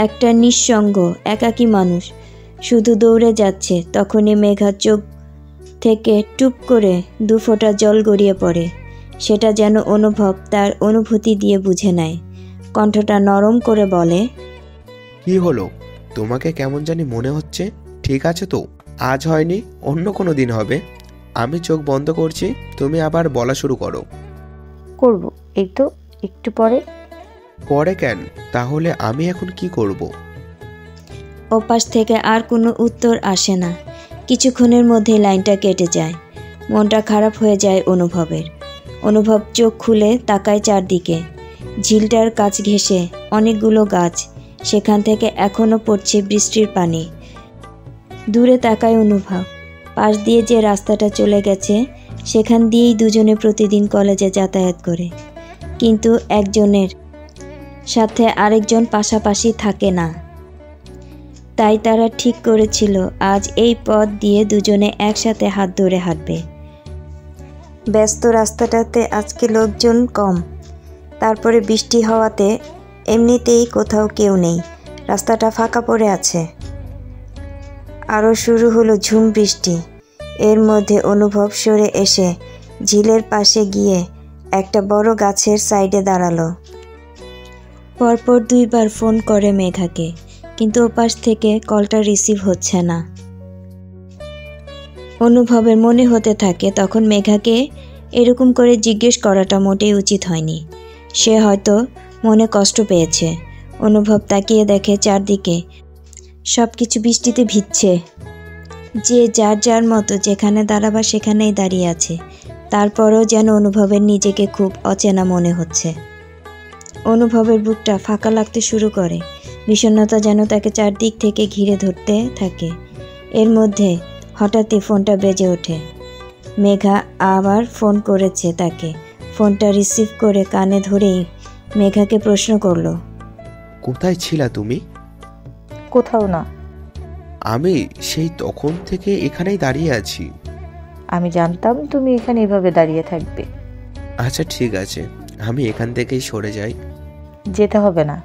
একটা নিঃসঙ্গ একাকী মানুষ, শুধু দৌড়ে যাচ্ছে। তখনই মেঘার চোখ থেকে টুপ করে দু ফোঁটা জল গড়িয়ে পড়ে। সেটা যেন অনুভব তার অনুভূতি দিয়ে বুঝে নেয়। কণ্ঠটা নরম করে বলে, কি হলো? তোমাকে কেমন জানি মনে হচ্ছে। ঠিক আছে তো, আজ হয়নি, অন্য কোনো দিন হবে। আমি চোখ বন্ধ করছি, তুমি আবার বলা শুরু করো। করব, এই তো একটু পরে। পরে কেন? তাহলে আমি এখন কি করব? ওপাশ থেকে আর কোনো উত্তর আসে না। কিছুক্ষণের মধ্যে লাইনটা কেটে যায়। মনটা খারাপ হয়ে যায় অনুভবের। অনুভব চোখ খুলে তাকায় চারদিকে। ঝিলটার কাছ ঘেঁষে অনেকগুলো গাছ, সেখান থেকে এখনও পড়ছে বৃষ্টির পানি। দূরে তাকায় অনুভব। পাশ দিয়ে যে রাস্তাটা চলে গেছে সেখান দিয়েই দুজনে প্রতিদিন কলেজে যাতায়াত করে, কিন্তু একজনের সাথে আরেকজন পাশাপাশি থাকে না। তাই তারা ঠিক করেছিল আজ এই পথ দিয়ে দুজনে একসাথে হাত ধরে হাঁটবে। ব্যস্ত রাস্তাটাতে আজকে লোকজন কম, তারপরে বৃষ্টি হওয়াতে এমনিতেই কোথাও কেউ নেই, রাস্তাটা ফাঁকা পড়ে আছে। আরও শুরু হলো ঝুম বৃষ্টি। এর মধ্যে অনুভব সরে এসে ঝিলের পাশে গিয়ে একটা বড় গাছের সাইডে দাঁড়ালো। পরপর 2 বার ফোন করে মেঘাকে, কিন্তু ওপাশ থেকে কলটা রিসিভ হচ্ছে না। অনুভবের মনে হতে থাকে তখন মেঘাকে এরকম করে জিজ্ঞেস করাটা মোটেই উচিত হয়নি। সে হয়তো মনে কষ্ট পেয়েছে। অনুভব তাকিয়ে দেখে চারদিকে সব কিছু বৃষ্টিতে ভিজছে। যে যার যার মতো যেখানে দাঁড়াবার সেখানেই দাঁড়িয়ে আছে। তারপরেও যেন অনুভবের নিজেকে খুব অচেনা মনে হচ্ছে। অনুভবের বুকটা ফাঁকা লাগতে শুরু করে। বিষণ্ণতা যেন তাকে চারদিক থেকে ঘিরে ধরতে থাকে। এর মধ্যে হঠাৎই ফোনটা বেজে ওঠে। মেঘা আবার ফোন করেছে তাকে। ফোনটা রিসিভ করে কানে ধরেই মেঘাকে প্রশ্ন করলো, কোথায় ছিলা তুমি? কোথাও না। আমি সেই তখন থেকে এখানেই দাঁড়িয়ে আছি। আমি জানতাম তুমি এখানে এভাবে দাঁড়িয়ে থাকবে। আচ্ছা ঠিক আছে, আমি এখান থেকেই সরে যাই। যেতে হবে না।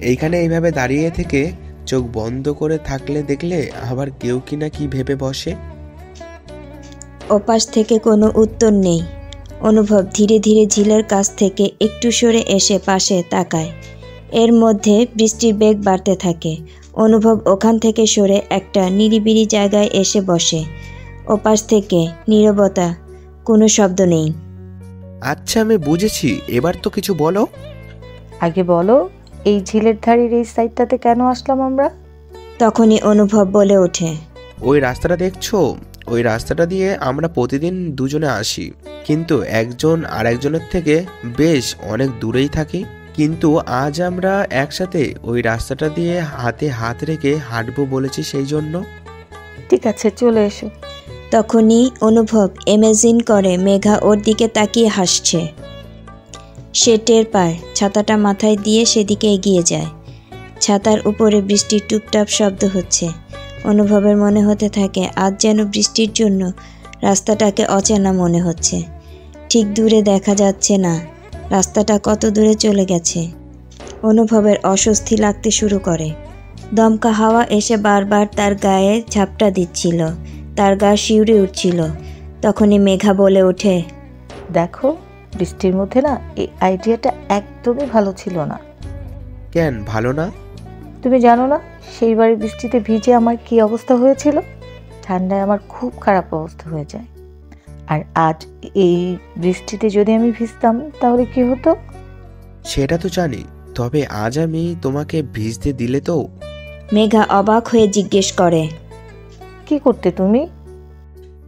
এইখানে এইভাবে দাঁড়িয়ে থেকে চোখ বন্ধ করে থাকলে দেখলে আবার কেউ কি না কি ভেবে বসে। ওপাশ থেকে কোনো উত্তর নেই। অনুভব ধীরে ধীরে ঝিলের কাছ থেকে একটু সরে এসে পাশে তাকায়। এর মধ্যে বৃষ্টির বেগ বাড়তে থাকে। অনুভব ওখান থেকে সরে একটা নিরিবিলি জায়গায় এসে বসে। ওপাশ থেকে নীরবতা, কোনো শব্দ নেই। আচ্ছা আমি বুঝেছি, এবার তো কিছু বলো। আগে বলো, এই ঝিলের ধারের এই সাইডটাতে কেন আসলাম আমরা? তখনই অনুভব বলে ওঠে, ওই রাস্তাটা দেখছো? ওই রাস্তাটা দিয়ে আমরা প্রতিদিন দুজনে আসি, কিন্তু একজন আর একজনের থেকে বেশ অনেক দূরেই থাকি। কিন্তু আজ আমরা একসাথে ওই রাস্তাটা দিয়ে হাতে হাত রেখে হাঁটবো বলেছি, সেই জন্য। ঠিক আছে, চলে এসো। তখনই অনুভব ইমাজিন করে মেঘা ওর দিকে তাকিয়ে হাসছে। সে টের পায়, ছাতাটা মাথায় দিয়ে সেদিকে এগিয়ে যায়। ছাতার উপরে বৃষ্টির টুপটাপ শব্দ হচ্ছে। অনুভবের মনে হতে থাকে আজ যেন বৃষ্টির জন্য রাস্তাটাকে অচেনা মনে হচ্ছে। ঠিক দূরে দেখা যাচ্ছে না রাস্তাটা কত দূরে চলে গেছে। অনুভবের অস্বস্তি লাগতে শুরু করে। দমকা হাওয়া এসে বারবার তার গায়ে ঝাপটা দিচ্ছিল, তার গা শিউরে উঠছিল। তখনই মেঘা বলে ওঠে, দেখো, বৃষ্টির মধ্যে না এই আইডিয়াটা একদমই ভালো ছিল না। কেন ভালো না? তুমি জানো না সেইবারে বৃষ্টিতে ভিজে আমার কি অবস্থা হয়েছিল? ঠান্ডায় আমার খুব খারাপ অবস্থা হয়ে যায়। আর আজ এই বৃষ্টিতে যদি আমি ভিজতাম তাহলে কি হতো? সেটা তো জানি, তবে আজ আমি তোমাকে ভিজতে দিলে তো? মেঘা অবাক হয়ে জিজ্ঞেস করে, কি করতে তুমি?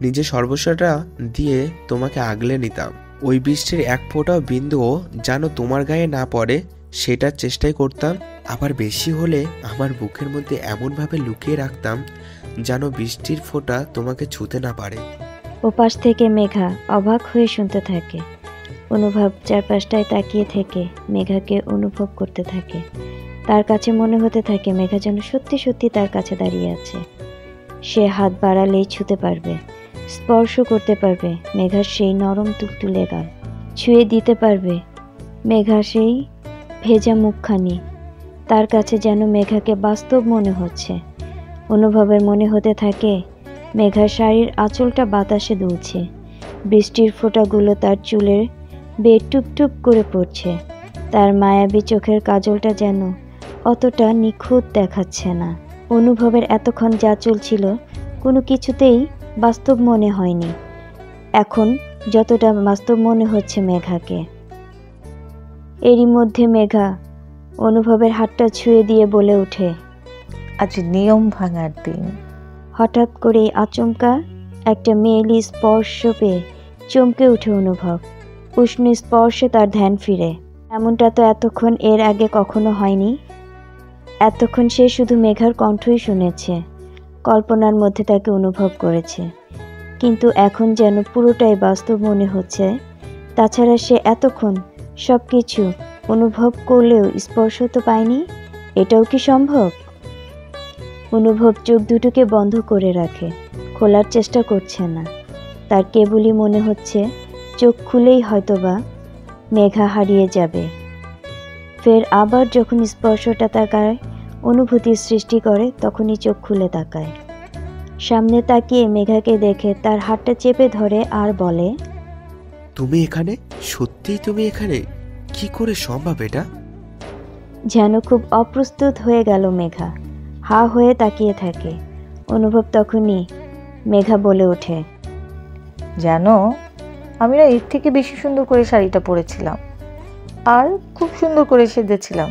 নিজের সর্বস্বটা দিয়ে তোমাকে আগলে নিতাম। ওই বৃষ্টির এক ফোঁটাও বিন্দুও যেন তোমার গায়ে না পড়ে সেটার চেষ্টাই করতাম। আবার বেশি হলে আমার বুকের মধ্যে এমনভাবে লুকিয়ে রাখতাম যেন বৃষ্টির ফোঁটা তোমাকে ছুঁতে না পারে। ওপাশ থেকে মেঘা অবাক হয়ে শুনতে থাকে। অনুভব চারপাশটায় তাকিয়ে থেকে মেঘাকে অনুভব করতে থাকে। তার কাছে মনে হতে থাকে মেঘা যেন সত্যি সত্যি তার কাছে দাঁড়িয়ে আছে। সে হাত বাড়ালেই ছুঁতে পারবে, স্পর্শ করতে পারবে মেঘার সেই নরম তুলতুলে গাল, ছুঁয়ে দিতে পারবে মেঘার সেই ভেজা মুখখানি। তার কাছে যেন মেঘাকে বাস্তব মনে হচ্ছে। অনুভবের মনে হতে থাকে মেঘার শাড়ির আঁচলটা বাতাসে দুলছে, বৃষ্টির ফোঁটাগুলো তার চুলের বেয়ে টুপটুপ করে পড়ছে। তার মায়াবী চোখের কাজলটা যেন অতটা নিখুঁত দেখাচ্ছে না। অনুভবের এতক্ষণ যা চলছিল কোনো কিছুতেই বাস্তব মনে হয়নি, এখন যতটা বাস্তব মনে হচ্ছে মেঘাকে। এরই মধ্যে মেঘা অনুভবের হাতটা ছুঁয়ে দিয়ে বলে ওঠে। আজ নিয়ম ভাঙার দিন। হঠাৎ করেই আচমকা একটা মেয়েলি স্পর্শ পেয়ে চমকে ওঠে অনুভব। উষ্ণ স্পর্শে তার ধ্যান ফিরে। এমনটা তো এতক্ষণ এর আগে কখনো হয়নি। এতক্ষণ সে শুধু মেঘার কণ্ঠই শুনেছে, কল্পনার মধ্যে তাকে অনুভব করেছে, কিন্তু এখন যেন পুরোটাই বাস্তব মনে হচ্ছে। তাছাড়া সে এতক্ষণ সব কিছু অনুভব করলেও স্পর্শ তো পায়নি। এটাও কি সম্ভব? অনুভব চোখ দুটোকে বন্ধ করে রাখে, খোলার চেষ্টা করছে না। তার কেবলই মনে হচ্ছে চোখ খুলেই হয়তোবা মেঘা হারিয়ে যাবে। ফের আবার যখন স্পর্শটা তার গায়ে অনুভূতির সৃষ্টি করে, তখনই চোখ খুলে তাকায়। সামনে তাকিয়ে মেঘাকে দেখে তার হাতটা চেপে ধরে আর বলে, তুমি এখানে? সত্যিই তুমি এখানে? কি করে সম্ভব এটা? যেন খুব অপ্রস্তুত হয়ে গেল মেঘা, হা হয়ে তাকিয়ে থাকে। অনুভব তখনই মেঘা বলে ওঠে, জানো, আমি না এর থেকে বেশি সুন্দর করে শাড়িটা পরেছিলাম আর খুব সুন্দর করে সেজেছিলাম,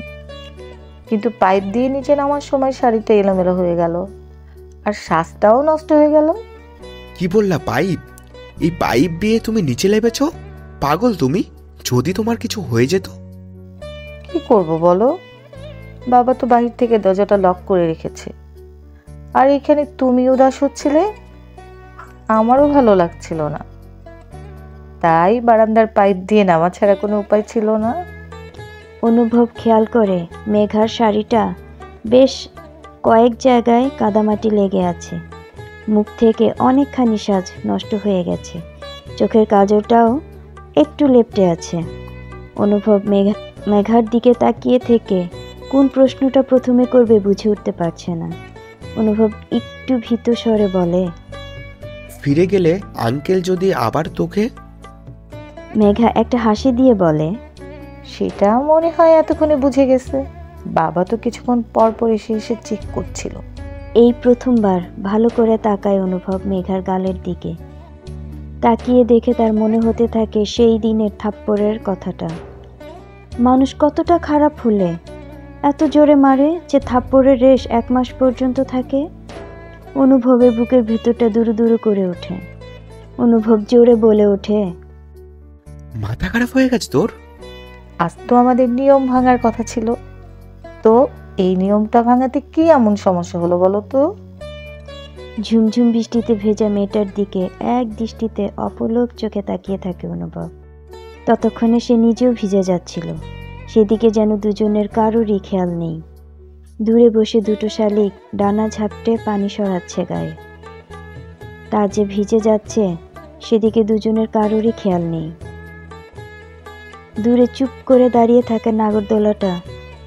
কিন্তু পাইপ দিয়ে নিচে নামার সময় শাড়িটা এলোমেলো হয়ে গেল আর শ্বাসটাও নষ্ট হয়ে গেল। কি বললা? পাইপ? এই পাইপ দিয়ে তুমি নিচে নেমেছ? পাগল তুমি! যদি তোমার কিছু হয়ে যেত? কি করব বলো, বাবা তো বাহির থেকে দরজাটা লক করে রেখেছে, আর এখানে তুমি উদাস হচ্ছিলে, আমারও ভালো লাগছিল না, তাই বারান্দার পাইপ দিয়ে নামা ছাড়া কোনো উপায় ছিল না। অনুভব খেয়াল করে মেঘার শাড়িটা বেশ কয়েক জায়গায় কাদামাটি লেগে আছে। মুখ থেকে অনেকখানি সাজ নষ্ট হয়ে গেছে, চোখের কাজলটাও একটু লেপ্টে আছে। অনুভব মেঘার দিকে তাকিয়ে থেকে কোন প্রশ্নটা প্রথমে করবে বুঝে উঠতে পারছে না। অনুভব একটু ভীত স্বরে বলে, ফিরে গেলে আঙ্কেল যদি আবার তোকে? মেঘা একটা হাসি দিয়ে বলে, সেটা মনে হয় এতক্ষণে বুঝে গেছে, বাবা তো কিছুক্ষণ পর পর এসে এসে চেক করছিল। এই প্রথমবার ভালো করে তাকায় অনুভব মেঘার গালের দিকে। তাকিয়ে দেখে তার মনে হতে থাকে সেই দিনের থাপ্পড়ের কথাটা। মানুষ কতটা খারাপ হলে এত জোরে মারে যে থাপ্পড়ের রেশ 1 মাস পর্যন্ত থাকে। অনুভবের বুকের ভিতরটা দুরু দুরু করে ওঠে। অনুভব জোরে বলে ওঠে, মাথা খারাপ হয়ে গেছে তোর? আজ তো আমাদের নিয়ম ভাঙার কথা ছিল, তো এই নিয়মটা ভাঙাতে কি এমন সমস্যা হলো বলো তো? ঝুমঝুম বৃষ্টিতে ভেজা মেয়েটার দিকে এক দৃষ্টিতে অপলক চোখে তাকিয়ে থাকে অনুভব। ততক্ষণে সে নিজেও ভিজে যাচ্ছিল, সেদিকে যেন দুজনের কারোরই খেয়াল নেই। দূরে বসে দুটো শালিক ডানা ঝাপটে পানি সরাচ্ছে গায়ে। তা যে ভিজে যাচ্ছে সেদিকে দুজনের কারোরই খেয়াল নেই। দূরে চুপ করে দাঁড়িয়ে থাকা নাগরদোলাটা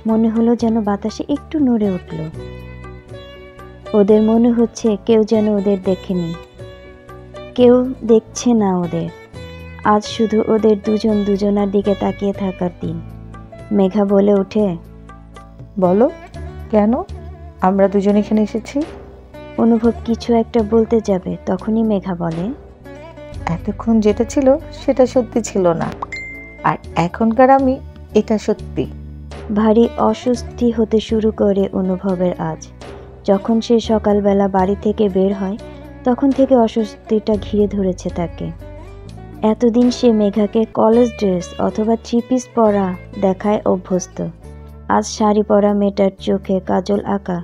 মনে হলো যেন বাতাসে একটু নড়ে উঠল। ওদের মনে হচ্ছে কেউ যেন ওদের দেখেনি, কেউ দেখছে না ওদের। আজ শুধু ওদের দুজন দুজনার দিকে তাকিয়ে থাকার দিন। মেঘা বলে ওঠে, বলো কেন আমরা দুজন এখানে এসেছি? অনুভব কিছু একটা বলতে যাবে, তখনই মেঘা বলে, এতক্ষণ যেটা ছিল সেটা সত্যি ছিল না, আর এখনকার আমি এটা সত্যি। ভারী অস্বস্তি হতে শুরু করে অনুভবের আজ। যখন সে সকালবেলা বাড়ি থেকে বের হয় তখন থেকে অস্বস্তিটা ঘিরে ধরেছে তাকে। এতদিন সে মেঘাকে কলেজ ড্রেস অথবা 3 পিস পরা দেখায় অভ্যস্ত। আজ শাড়ি পরা মেয়েটার চোখে কাজল আঁকা,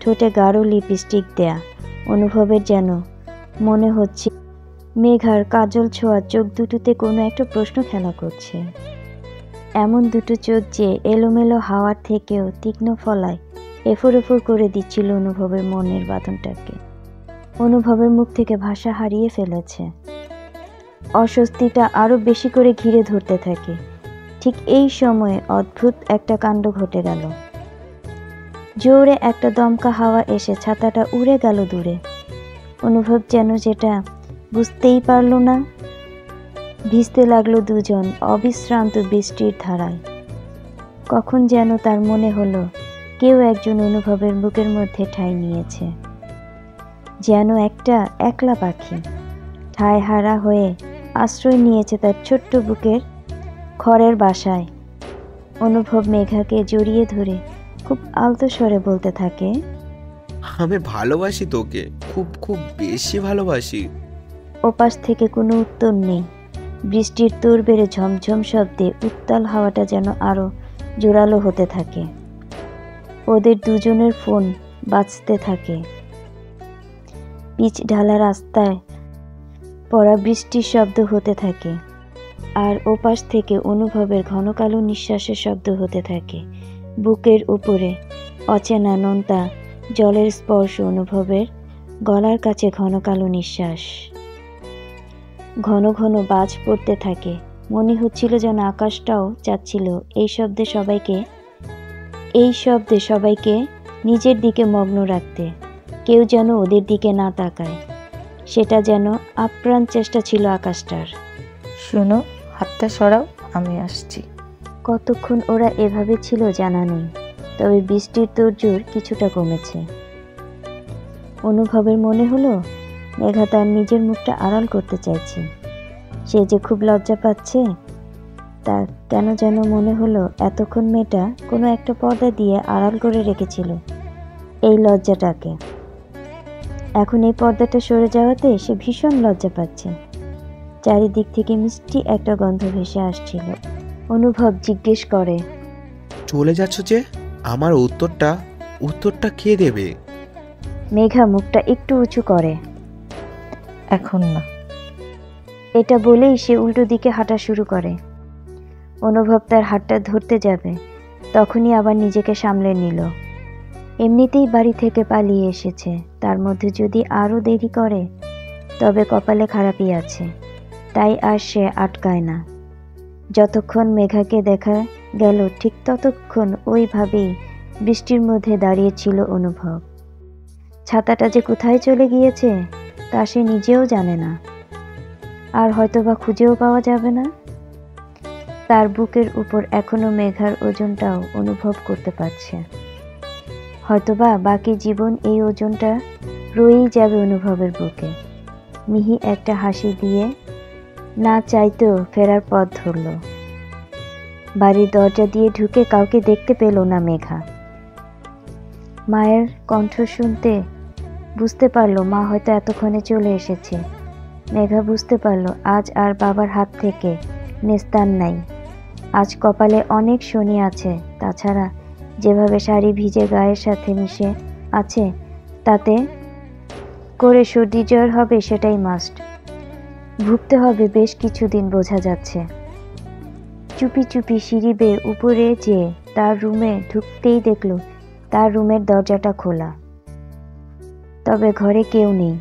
ঠোঁটে গাঢ় লিপস্টিক দেয়া। অনুভবের যেন মনে হচ্ছে মেঘার কাজল ছোঁয়া চোখ দুটোতে কোনো একটা প্রশ্ন খেলা করছে। এমন দুটো চোখ যে এলোমেলো হাওয়ার থেকেও তীক্ষ্ণ ফলায় এফোর এফোর করে দিচ্ছিল অনুভবের মনের বাঁধনটাকে। অনুভবের মুখ থেকে ভাষা হারিয়ে ফেলেছে। অস্বস্তিটা আরো বেশি করে ঘিরে ধরতে থাকে। ঠিক এই সময়ে অদ্ভুত একটা কাণ্ড ঘটে গেল। জোরে একটা দমকা হাওয়া এসে ছাতাটা উড়ে গেল দূরে। অনুভব যেন যেটা বুঝতেই পারল না। ভিজতে লাগলো দুজন অবিশ্রান্ত বৃষ্টির ধারায়। কখন যেন তার মনে হলো কেউ একজন অনুভবের বুকের মধ্যে ঠাঁই নিয়েছে, যেন একটা একলা পাখি ঠাঁই হারা হয়ে আশ্রয় নিয়েছে তার ছোট্ট বুকের খড়ের বাসায়। অনুভব মেঘাকে জড়িয়ে ধরে খুব আলতো স্বরে বলতে থাকে, আমি ভালোবাসি তোকে, খুব খুব বেশি ভালোবাসি। ওপাশ থেকে কোনো উত্তর নেই। বৃষ্টির তোড় বেড়ে ঝমঝম শব্দে উত্তাল হাওয়াটা যেন আরো জোরালো হতে থাকে। ওদের দুজনের ফোন বাজতে থাকে। পিচ ঢালা রাস্তায় পড়া বৃষ্টির শব্দ হতে থাকে, আর ওপাশ থেকে অনুভবের ঘন কালো নিঃশ্বাসের শব্দ হতে থাকে। বুকের উপরে অচেনা নোনতা জলের স্পর্শ, অনুভবের গলার কাছে ঘন কালো নিঃশ্বাস। ঘন ঘন বাজ পড়তে থাকে। মনে হচ্ছিল যেন আকাশটাও চাচ্ছিল এই শব্দে সবাইকে নিজের দিকে মগ্ন রাখতে, কেউ যেন ওদের দিকে না তাকায়। সেটা যেন আপ্রাণ চেষ্টা ছিল আকাশটার। শোনো, হাতটা সরাও, আমি আসছি। কতক্ষণ ওরা এভাবে ছিল জানা নেই, তবে বৃষ্টির তোড়জোড় কিছুটা কমেছে। অনুভবের মনে হলো মেঘা তার নিজের মুখটা আড়াল করতে চাইছে। সে যে খুব লজ্জা পাচ্ছে, তার কেন যেন মনে হলো এতক্ষণ মেয়েটা কোনো একটা পর্দা দিয়ে আড়াল করে রেখেছিল এই লজ্জাটাকে। এখন এই পর্দাটা সরে যাওয়াতে সে ভীষণ লজ্জা পাচ্ছে। চারিদিক থেকে মিষ্টি একটা গন্ধ ভেসে আসছিল। অনুভব জিজ্ঞেস করে, চলে যাচ্ছ যে? আমার উত্তরটা কে দেবে? মেঘা মুখটা একটু উঁচু করে। এখন না। এটা বলেই সে উল্টো দিকে হাঁটা শুরু করে। অনুভব তার হাতটা ধরতে যাবে, তখনই আবার নিজেকে সামলে নিল। এমনিতেই বাড়ি থেকে পালিয়ে এসেছে, তার মধ্যে যদি আরও দেরি করে তবে কপালে খারাপই আছে। তাই আর সে আটকায় না। যতক্ষণ মেঘাকে দেখা গেল ঠিক ততক্ষণ ওইভাবেই বৃষ্টির মধ্যে দাঁড়িয়েছিল অনুভব। ছাতাটা যে কোথায় চলে গিয়েছে তা সে নিজেও জানে না, আর হয়তোবা খুঁজেও পাওয়া যাবে না। তার বুকের উপর এখনো মেঘার ওজনটাও অনুভব করতে পারছে। হয়তোবা বাকি জীবন এই ওজনটা রয়েই যাবে অনুভবের বুকে। মিহি একটা হাসি দিয়ে না চাইতেও ফেরার পথ ধরল। বাড়ির দরজা দিয়ে ঢুকে কাউকে দেখতে পেল না মেঘা। মায়ের কণ্ঠ শুনতে বুঝতে পারলো মা হয়তো এতক্ষণে চলে এসেছে। মেঘা বুঝতে পারলো আজ আর বাবার হাত থেকে নিস্তার নাই। আজ কপালে অনেক শনি আছে। তাছাড়া যেভাবে শাড়ি ভিজে গায়ের সাথে মিশে আছে, তাতে করে সর্দি জ্বর হবে সেটাই মাস্ট। ভুগতে হবে বেশ কিছুদিন বোঝা যাচ্ছে। চুপি চুপি সিঁড়ি বেয়ে উপরে যেয়ে তার রুমে ঢুকতেই দেখল তার রুমের দরজাটা খোলা। তবে ঘরে কেউ নেই।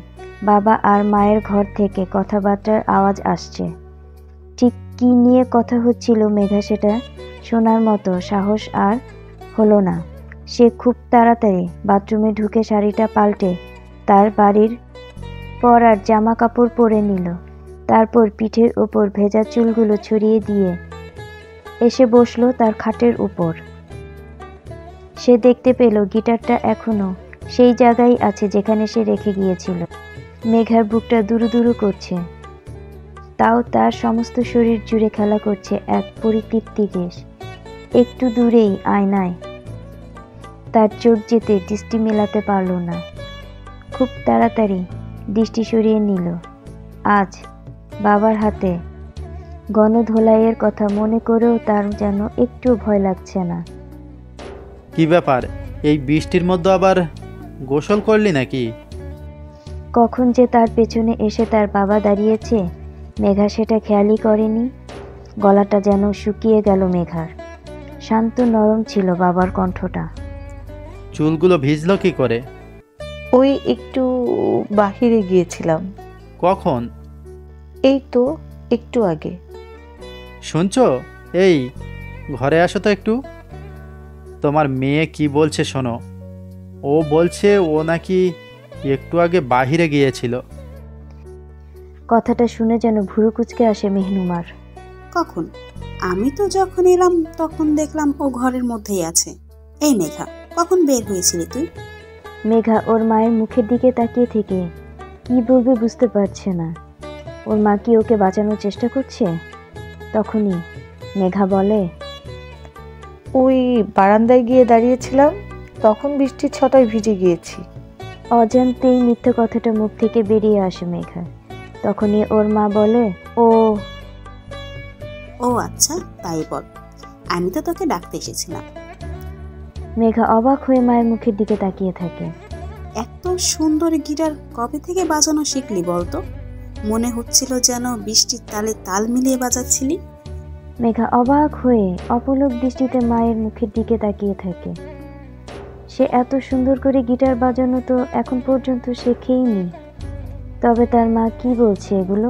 বাবা আর মায়ের ঘর থেকে কথাবার্তার আওয়াজ আসছে। ঠিক কী নিয়ে কথা হচ্ছিল মেঘা সেটা শোনার মতো সাহস আর হলো না। সে খুব তাড়াতাড়ি বাথরুমে ঢুকে শাড়িটা পাল্টে তার বাড়ির পরার জামা কাপড় পরে নিল। তারপর পিঠের ওপর ভেজা চুলগুলো ছড়িয়ে দিয়ে এসে বসলো তার খাটের উপর। সে দেখতে পেল গিটারটা এখনো সেই জায়গায় আছে যেখানে সে রেখে গিয়েছিল। মেঘার বুকটা দুরু দুরু করছে, তাও তার সমস্ত শরীর জুড়ে খেলা করছে এক পরিতৃপ্তি গ্যাস। একটু দূরেই আয়নায় তার চোখ যেতে দৃষ্টি মেলাতে পারল না। খুব তাড়াতাড়ি দৃষ্টি সরিয়ে নিল। আজ বাবার হাতে গণধোলাইয়ের কথা মনে করেও তার যেন একটু ভয় লাগছে না। কি ব্যাপার, এই বৃষ্টির মধ্যে আবার গোসল করলি নাকি? কখন যে তার পেছনে এসে তার বাবা দাঁড়িয়েছে মেঘা সেটা খেয়ালই করেনি। গলাটা যেন শুকিয়ে গেল মেঘার। শান্ত নরম ছিল বাবার কণ্ঠটা। চুলগুলো ভিজলো কি করে? ওই একটু বাহিরে গিয়েছিলাম। কখন? এই তো একটু আগে। শুনছো? এই ঘরে আসো তো একটু। তোমার মেয়ে কি বলছে শোনো। ও বলছে ও নাকি একটু আগে বাহিরে গিয়েছিল। কথাটা শুনে যেন ভুরু কুঁচকে আসে মেহনুমার। কখন? আমি তো যখন এলাম তখন দেখলাম ও ঘরের মধ্যেই আছে। এই মেঘা, কখন বের হয়েছিলি তুই? মেঘা ওর মায়ের মুখের দিকে তাকিয়ে থেকে কি বলবে বুঝতে পারছে না। ওর মা কি ওকে বাঁচানোর চেষ্টা করছে? তখনই মেঘা বলে, ওই বারান্দায় গিয়ে দাঁড়িয়েছিলাম, তখন বৃষ্টির ছটায় ভিজে গিয়েছি। অজান্তেই মিথ্যে কথাটা মুখ থেকে বেরিয়ে আসে মেঘা। তখনই ওর মা বলে, ও আচ্ছা, তাই বল, আমি তো তোকে ডাকতে এসেছিলাম। মেঘা অবাক হয়ে মায়ের মুখের দিকে তাকিয়ে থাকে। এত সুন্দর গিটার কবে থেকে বাজানো শিখলি বলতো? মনে হচ্ছিল যেন বৃষ্টির তালে তাল মিলিয়ে বাজাচ্ছিলি। মেঘা অবাক হয়ে অপলক দৃষ্টিতে মায়ের মুখের দিকে তাকিয়ে থাকে। সে এত সুন্দর করে গিটার বাজানো তো এখন পর্যন্ত শেখেইনি। তবে তার মা কি বলছে এগুলো?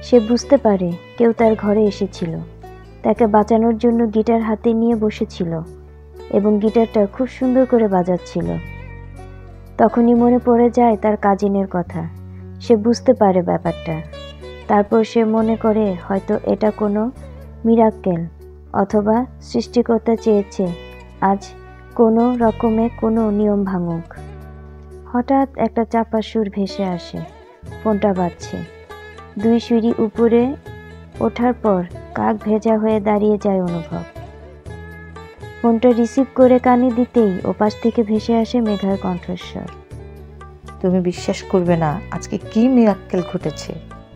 সে বুঝতে পারে কেউ তার ঘরে এসেছিল, তাকে বাঁচানোর জন্য গিটার হাতে নিয়ে বসেছিল এবং গিটারটা খুব সুন্দর করে বাজাচ্ছিল। তখনই মনে পড়ে যায় তার কাজিনের কথা। সে বুঝতে পারে ব্যাপারটা। তারপর সে মনে করে হয়তো এটা কোনো মিরাক্কেল, অথবা সৃষ্টিকর্তা চেয়েছে আজ কোনো রকমে কোনো নিয়ম ভাঙুক। হঠাৎ একটা চাপা সুর ভেসে আসে। ফোনটা বাজছে। 2 সিঁড়ি উপরে ওঠার পর কাক ভেজা হয়ে দাঁড়িয়ে যায় অনুভব। ফোনটা রিসিভ করে কানে দিতেই ওপাশ থেকে ভেসে আসে মেঘার কণ্ঠস্বর। তুমি বিশ্বাস করবে না আজকে কি মিরাক্কেল ঘটেছে।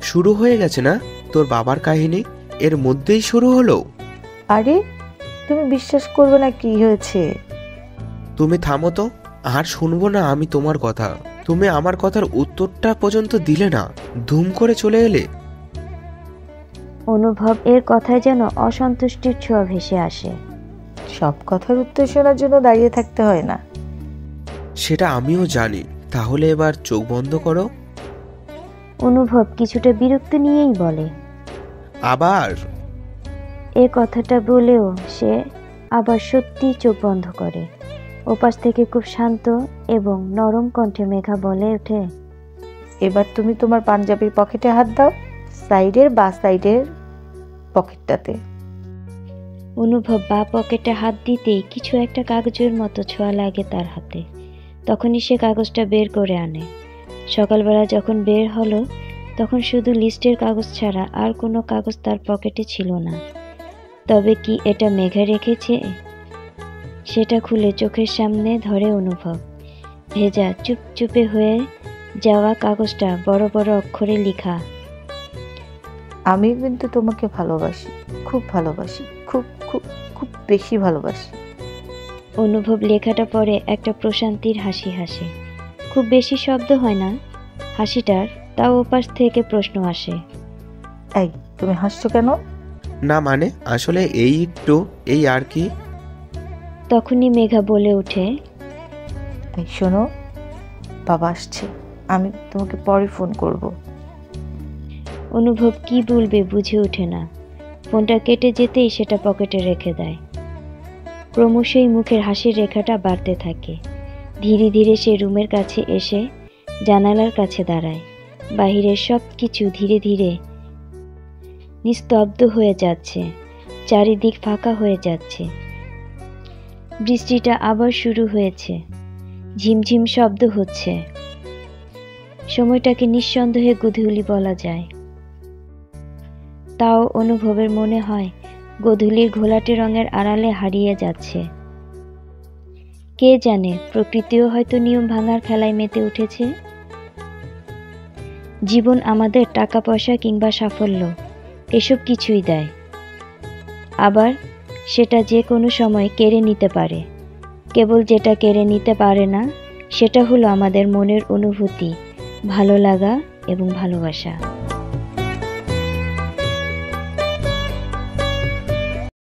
শুরু হয়ে গেছে না তোর বাবার কাহিনী? এর মধ্যেই শুরু হলো? আরে তুমি বিশ্বাস করবে না কি হয়েছে। তুমি থামো তো, আর শুনবো না আমি তোমার কথা। তুমি আমার কথার উত্তরটা পর্যন্ত দিলে না, ধুম করে চলে এলে। অনুভব এর কথায় যেন অসন্তুষ্টির ছোঁয়া ভেসে আসে। সব কথার উত্তর শোনার জন্য দাঁড়িয়ে থাকতে হয় না। সেটা আমিও জানি, তাহলে এবার চোখ বন্ধ করো। অনুভব কিছুটা বিরক্ত নিয়েই বলে। আবার? এ কথাটা বলেও সে আবার সত্যি চোখ বন্ধ করে। ওপাশ থেকে খুব শান্ত এবং নরম কণ্ঠে মেঘা বলে ওঠে, এবার তুমি তোমার পাঞ্জাবির পকেটে হাত দাও, সাইডের বা সাইডের পকেটটাতে। অনুভব বা পকেটে হাত দিতেই কিছু একটা কাগজের মতো ছোঁয়া লাগে তার হাতে। তখনই সে কাগজটা বের করে আনে। সকালবেলা যখন বের হলো তখন শুধু লিস্টের কাগজ ছাড়া আর কোনো কাগজ তার পকেটে ছিল না। তবে কি এটা মেঘা রেখেছে? সেটা খুলে চোখের সামনে ধরে অনুভব। ভেজা চুপচুপে হয়ে যাওয়া কাগজটা বড় বড় অক্ষরে লেখা, আমি কিন্তু তোমাকে ভালোবাসি, খুব ভালোবাসি, খুব খুব খুব বেশি ভালোবাসি। অনুভব লেখাটা পড়ে একটা প্রশান্তির হাসি হাসে। খুব বেশি শব্দ হয় না হাসিটার, তাও ওপাশ থেকে প্রশ্ন আসে, এই তুমি হাসছো কেন? না মানে আসলে এই একটু, এই আর কি। তখনই মেঘা বলে ওঠে, এই শোনো, বাবা আসছে, আমি তোমাকে পরে ফোন করব। অনুভব কি বলবে বুঝে ওঠে না। ফোনটা কেটে যেতেই সেটা পকেটে রেখে দেয়। ক্রমশই মুখের হাসির রেখাটা বাড়তে থাকে। ধীরে ধীরে সে রুমের কাছে এসে জানালার কাছে দাঁড়ায়। বাহিরের সব কিছু ধীরে ধীরে নিস্তব্ধ হয়ে যাচ্ছে, চারিদিক ফাঁকা হয়ে যাচ্ছে। বৃষ্টিটা আবার শুরু হয়েছে, ঝিমঝিম শব্দ হচ্ছে। সময়টাকে নিঃসন্দেহে গোধূলি বলা যায়। তাও অনুভবের মনে হয় গোধূলির ঘোলাটে রঙের আড়ালে হারিয়ে যাচ্ছে। কে জানে, প্রকৃতিও হয়তো নিয়ম ভাঙার খেলায় মেতে উঠেছে। জীবন আমাদের টাকা পয়সা কিংবা সাফল্য এসব কিছুই দেয়, আবার সেটা যে কোনো সময় কেড়ে নিতে পারে। কেবল যেটা কেড়ে নিতে পারে না সেটা হলো আমাদের মনের অনুভূতি, ভালো লাগা এবং ভালোবাসা।